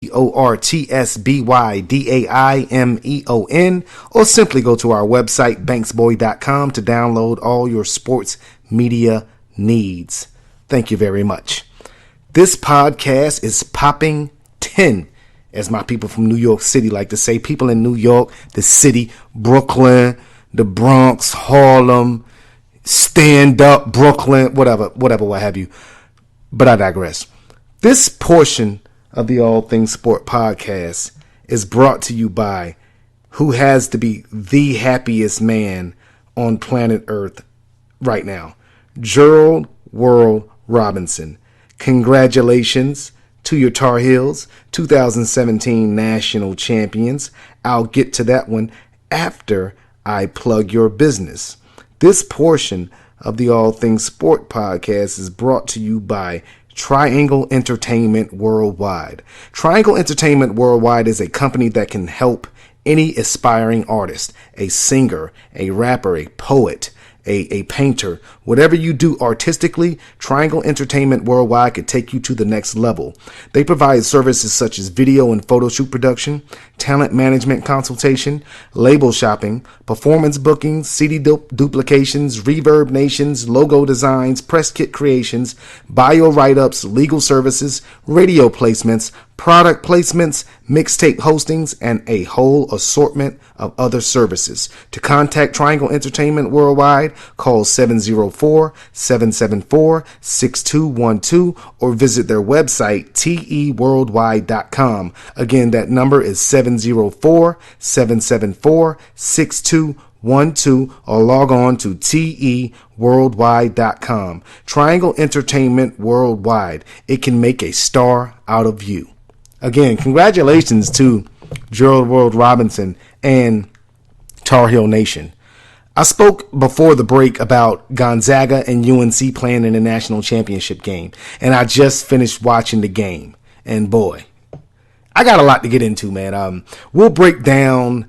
SportsByDaimeon, or simply go to our website, banksboy.com, to download all your sports media needs. Thank you very much. This podcast is popping 10, as my people from New York City like to say. People in New York, the city, Brooklyn, the Bronx, Harlem, stand up, Brooklyn, whatever, what have you. But I digress. This portion of the All Things Sport podcast is brought to you by who has to be the happiest man on planet Earth right now, Gerald World Robinson. Congratulations to your Tar Heels, 2017 national champions. I'll get to that one after I plug your business. This portion of the All Things Sport podcast is brought to you by Triangle Entertainment Worldwide. Triangle Entertainment Worldwide is a company that can help any aspiring artist, a singer, a rapper, a poet, a painter, whatever you do artistically. Triangle Entertainment Worldwide could take you to the next level. They provide services such as video and photo shoot production, talent management consultation, label shopping, performance bookings, CD duplications, reverb nations, logo designs, press kit creations, bio write-ups, legal services, radio placements, product placements, mixtape hostings, and a whole assortment of other services. To contact Triangle Entertainment Worldwide, call 704-774-6212 or visit their website, teworldwide.com. Again, that number is 704-774-6212 or log on to teworldwide.com. Triangle Entertainment Worldwide. It can make a star out of you. Again, congratulations to Gerald World Robinson and Tar Heel Nation. I spoke before the break about Gonzaga and UNC playing in the national championship game, and I just finished watching the game. And boy, I got a lot to get into, man. We'll break down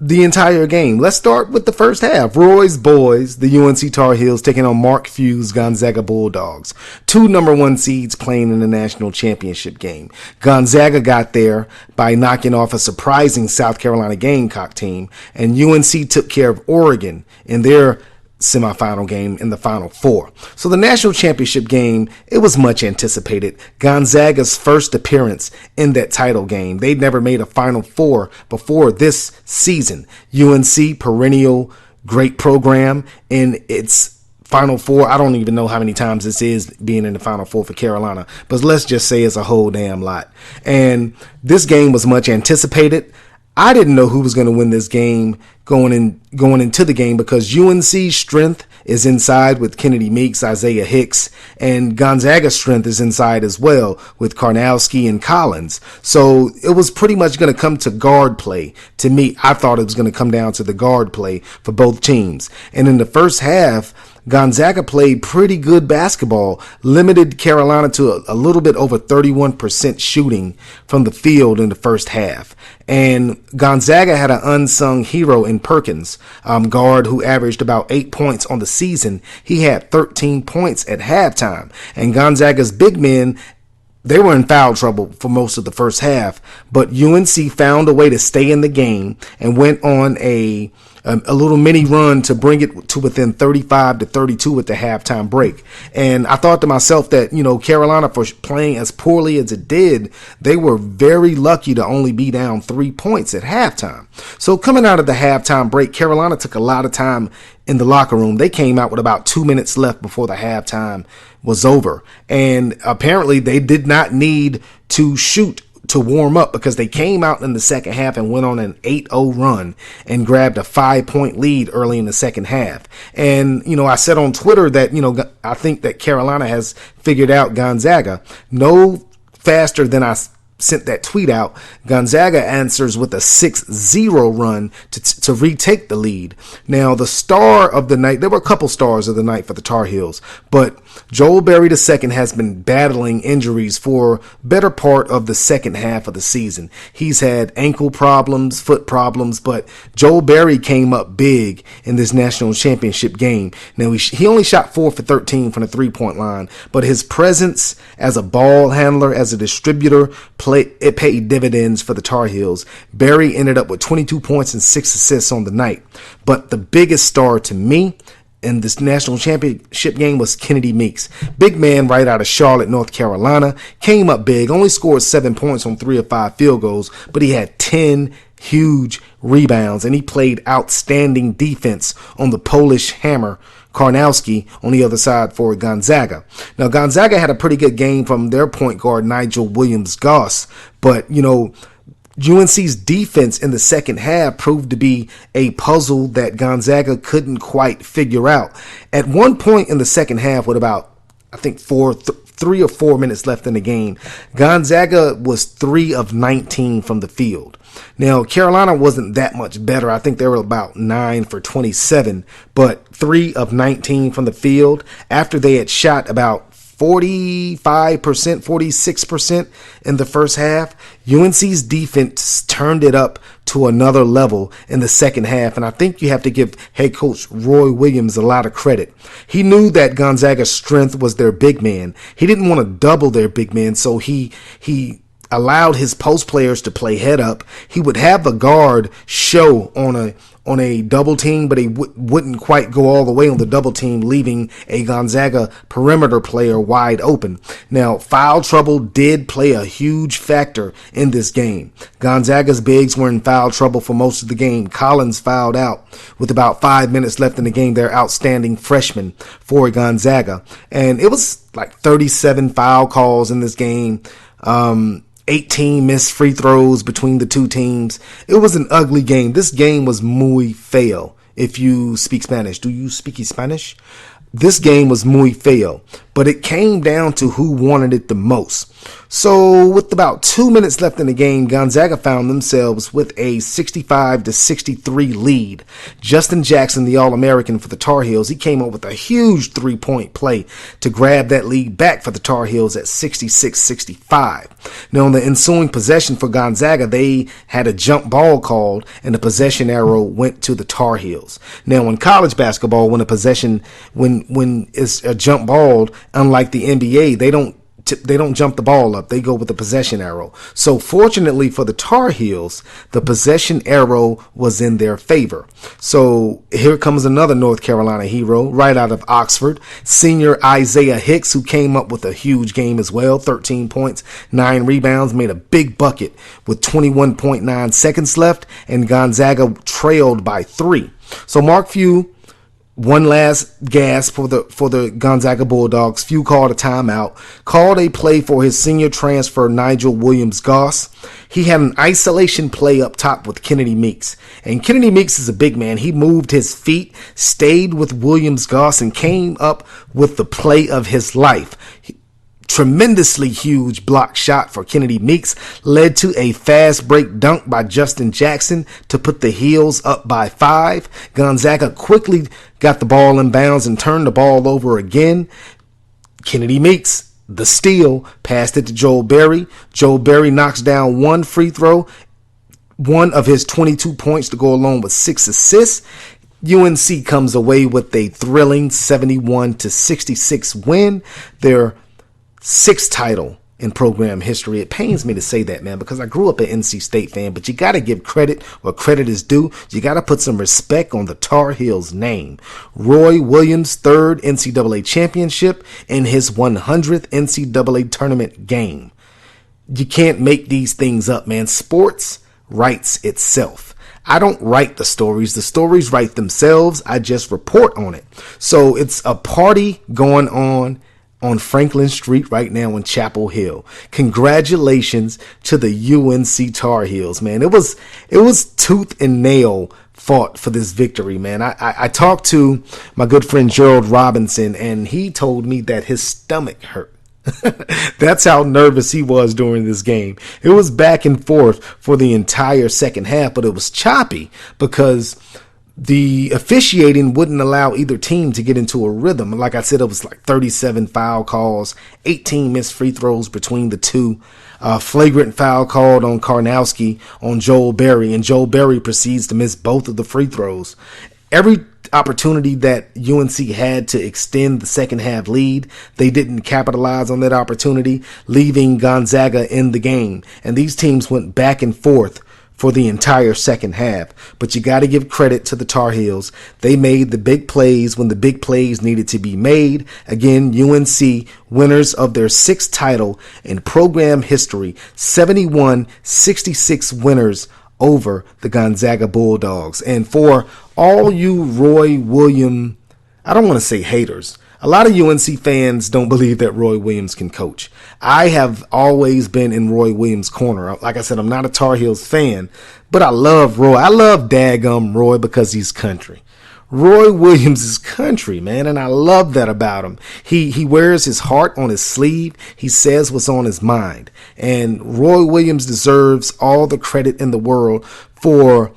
the entire game. Let's start with the first half. Roy's boys, the UNC Tar Heels, taking on Mark Few's Gonzaga Bulldogs. 2 number 1 seeds playing in the national championship game. Gonzaga got there by knocking off a surprising South Carolina Gamecock team, and UNC took care of Oregon in their semifinal game in the Final Four. So the national championship game, it was much anticipated. Gonzaga's first appearance in that title game. They'd never made a Final Four before this season. UNC, perennial great program in its Final Four. I don't even know how many times this is being in the Final Four for Carolina, but let's just say it's a whole damn lot. And this game was much anticipated. I didn't know who was going to win this game going into the game because UNC's strength is inside with Kennedy Meeks, Isaiah Hicks, and Gonzaga's strength is inside as well with Karnowski and Collins. So it was pretty much going to come to guard play. To me, I thought it was going to come down to the guard play for both teams. And in the first half, Gonzaga played pretty good basketball, limited Carolina to a little bit over 31% shooting from the field in the first half. And Gonzaga had an unsung hero in Perkins, guard who averaged about 8 points on the season. He had 13 points at halftime. And Gonzaga's big men, they were in foul trouble for most of the first half, but UNC found a way to stay in the game and went on a little mini run to bring it to within 35-32 at the halftime break. And I thought to myself that, Carolina, for playing as poorly as it did, they were very lucky to only be down 3 points at halftime. So coming out of the halftime break, Carolina took a lot of time in the locker room. They came out with about 2 minutes left before the halftime was over. And apparently they did not need to shoot to warm up because they came out in the second half and went on an 8-0 run and grabbed a 5-point lead early in the second half. And, I said on Twitter that, I think that Carolina has figured out Gonzaga no faster than I sent that tweet out. Gonzaga answers with a 6-0 run to retake the lead. Now, the star of the night, there were a couple stars of the night for the Tar Heels, but Joel Berry II has been battling injuries for better part of the second half of the season. He's had ankle problems, foot problems, but Joel Berry came up big in this national championship game. Now, he only shot 4 for 13 from the 3-point line, but his presence as a ball handler, as a distributor, it paid dividends for the Tar Heels. Berry ended up with 22 points and 6 assists on the night. But the biggest star to me in this national championship game was Kennedy Meeks. Big man right out of Charlotte, North Carolina. Came up big, only scored 7 points on 3 of 5 field goals, but he had 10 huge rebounds, and he played outstanding defense on the Polish hammer, Karnowski, on the other side for Gonzaga. Now, Gonzaga had a pretty good game from their point guard, Nigel Williams-Goss, but, UNC's defense in the second half proved to be a puzzle that Gonzaga couldn't quite figure out. At one point in the second half, with about, I think, 3 or 4 minutes left in the game, Gonzaga was 3 of 19 from the field. Now, Carolina wasn't that much better. I think they were about 9 for 27, but 3 of 19 from the field after they had shot about 45%, 46% in the first half. UNC's defense turned it up to another level in the second half, and I think you have to give head coach Roy Williams a lot of credit. He knew that Gonzaga's strength was their big man. He didn't want to double their big man, so he allowed his post players to play head up. He would have a guard show on a double team, but he wouldn't quite go all the way on the double team, leaving a Gonzaga perimeter player wide open. Now, foul trouble did play a huge factor in this game. Gonzaga's bigs were in foul trouble for most of the game. Collins fouled out with about 5 minutes left in the game. Their outstanding freshman for Gonzaga. And it was like 37 foul calls in this game. 18 missed free throws between the two teams. It was an ugly game. This game was muy feo. If you speak Spanish, do you speak Spanish? This game was muy feo, but it came down to who wanted it the most. So with about 2 minutes left in the game, Gonzaga found themselves with a 65-63 lead. Justin Jackson, the All-American for the Tar Heels, he came up with a huge three-point play to grab that lead back for the Tar Heels at 66-65. Now, on the ensuing possession for Gonzaga, they had a jump ball called, and the possession arrow went to the Tar Heels. Now, in college basketball, when it's a jump ball, unlike the NBA, they don't jump the ball up. They go with the possession arrow. So fortunately for the Tar Heels, the possession arrow was in their favor. So here comes another North Carolina hero right out of Oxford, senior Isaiah Hicks, who came up with a huge game as well. 13 points, 9 rebounds, made a big bucket with 21.9 seconds left, and Gonzaga trailed by 3. So Mark Few, one last gasp for the Gonzaga Bulldogs. Few called a timeout, called a play for his senior transfer Nigel Williams-Goss. He had an isolation play up top with Kennedy Meeks. And Kennedy Meeks is a big man. He moved his feet, stayed with Williams-Goss, and came up with the play of his life. Tremendously huge block shot for Kennedy Meeks led to a fast break dunk by Justin Jackson to put the Heels up by 5. Gonzaga quickly got the ball in bounds and turned the ball over again. Kennedy Meeks, the steal, passed it to Joel Berry. Joel Berry knocks down one free throw, one of his 22 points to go along with 6 assists. UNC comes away with a thrilling 71-66 win. Their 6th title in program history. It pains me to say that, man, because I grew up an NC State fan, but you got to give credit where credit is due. You got to put some respect on the Tar Heels name. Roy Williams' 3rd NCAA championship in his 100th NCAA tournament game. You can't make these things up, man. Sports writes itself. I don't write the stories write themselves. I just report on it. So it's a party going on Franklin Street right now in Chapel Hill. Congratulations to the UNC Tar Heels, man. It was tooth and nail fought for this victory, man. I talked to my good friend Gerald Robinson, and he told me that his stomach hurt. That's how nervous he was during this game. It was back and forth for the entire second half, but it was choppy because the officiating wouldn't allow either team to get into a rhythm. Like I said, it was like 37 foul calls, 18 missed free throws between the two. Flagrant foul called on Karnowski on Joel Berry, and Joel Berry proceeds to miss both of the free throws. Every opportunity that UNC had to extend the second half lead, they didn't capitalize on that opportunity, leaving Gonzaga in the game. And these teams went back and forth for the entire second half. But you got to give credit to the Tar Heels. They made the big plays when the big plays needed to be made. Again, UNC, winners of their sixth title in program history, 71-66 winners over the Gonzaga Bulldogs. And for all you Roy Williams, I don't want to say haters, a lot of UNC fans don't believe that Roy Williams can coach. I have always been in Roy Williams' corner. Like I said, I'm not a Tar Heels fan, but I love Roy. I love daggum Roy because he's country. Roy Williams is country, man, and I love that about him. He wears his heart on his sleeve. He says what's on his mind. And Roy Williams deserves all the credit in the world for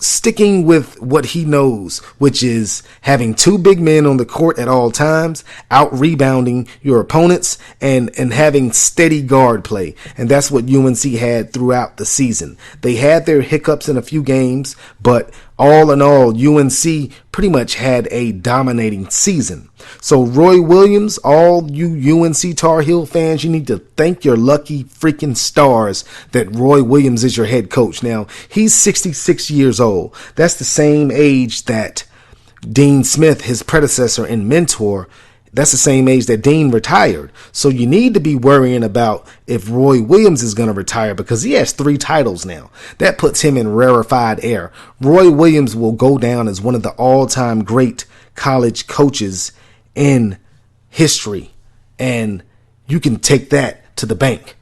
sticking with what he knows, which is having two big men on the court at all times, out rebounding your opponents, and having steady guard play. And that's what UNC had throughout the season. They had their hiccups in a few games, but all in all, UNC pretty much had a dominating season. So Roy Williams, all you UNC Tar Heel fans, you need to thank your lucky freaking stars that Roy Williams is your head coach. Now, he's 66 years old. That's the same age that Dean Smith, his predecessor and mentor, that's the same age that Dean retired. So you need to be worrying about if Roy Williams is going to retire because he has 3 titles now. That puts him in rarefied air. Roy Williams will go down as one of the all-time great college coaches in history. And you can take that to the bank.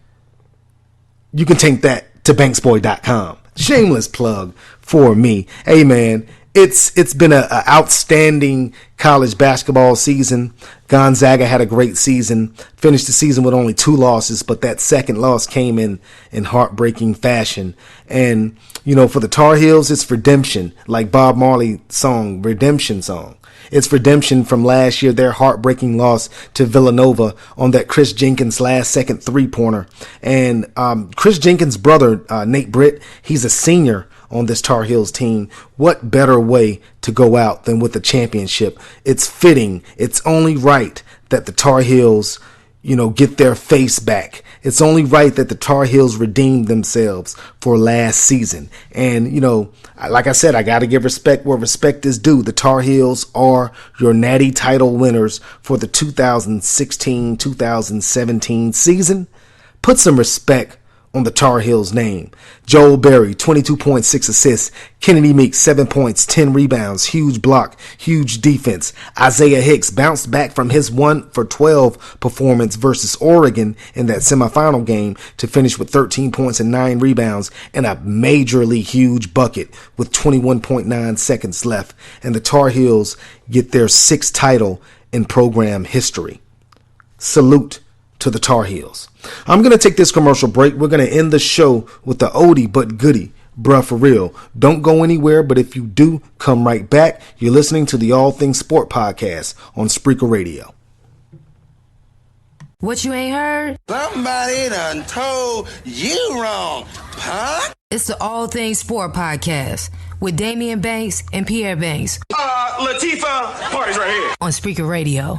You can take that to banksboy.com. Shameless plug for me. Hey, man. It's been an outstanding college basketball season. Gonzaga had a great season, finished the season with only 2 losses, but that second loss came in heartbreaking fashion. And, for the Tar Heels, it's redemption, like Bob Marley's song, Redemption Song. It's redemption from last year, their heartbreaking loss to Villanova on that Chris Jenkins last-second three-pointer. And Chris Jenkins' brother, Nate Britt, he's a senior on this Tar Heels team. What better way to go out than with a championship? It's fitting. It's only right that the Tar Heels, get their face back. It's only right that the Tar Heels redeem themselves for last season. And, like I said, I got to give respect where respect is due. The Tar Heels are your natty title winners for the 2016-2017 season. Put some respect on the Tar Heels name. Joel Berry, 22.6 assists. Kennedy Meeks, 7 points, 10 rebounds, huge block, huge defense. Isaiah Hicks bounced back from his 1-for-12 performance versus Oregon in that semifinal game to finish with 13 points and 9 rebounds and a majorly huge bucket with 21.9 seconds left. And the Tar Heels get their 6th title in program history. Salute to the Tar Heels. I'm going to take this commercial break. We're going to end the show with the oldie but goodie, bruh, for real. Don't go anywhere, but if you do, come right back. You're listening to the All Things Sport podcast on Spreaker Radio. What you ain't heard? Somebody done told you wrong, punk. It's the All Things Sport podcast with Damian Banks and Pierre Banks. Latifah, party's right here. On Spreaker Radio.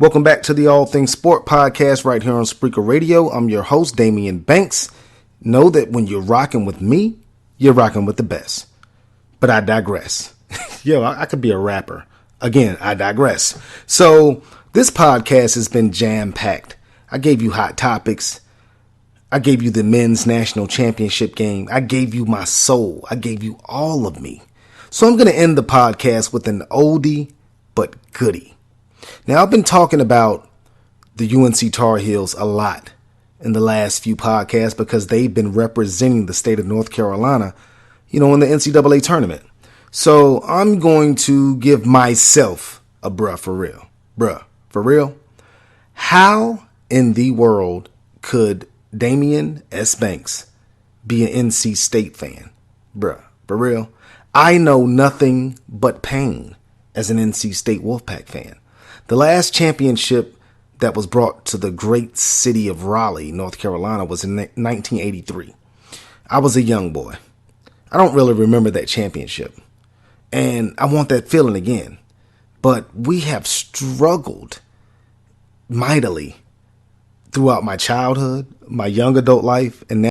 Welcome back to the All Things Sport podcast right here on Spreaker Radio. I'm your host, Damian Banks. Know that when you're rocking with me, you're rocking with the best. But I digress. I could be a rapper. Again, I digress. So this podcast has been jam-packed. I gave you hot topics. I gave you the men's national championship game. I gave you my soul. I gave you all of me. So I'm going to end the podcast with an oldie but goodie. Now, I've been talking about the UNC Tar Heels a lot in the last few podcasts because they've been representing the state of North Carolina, in the NCAA tournament. So I'm going to give myself a bruh for real. Bruh, for real? How in the world could Damian S. Banks be an NC State fan? Bruh, for real? I know nothing but pain as an NC State Wolfpack fan. The last championship that was brought to the great city of Raleigh, North Carolina, was in 1983. I was a young boy. I don't really remember that championship. And I want that feeling again. But we have struggled mightily throughout my childhood, my young adult life, and now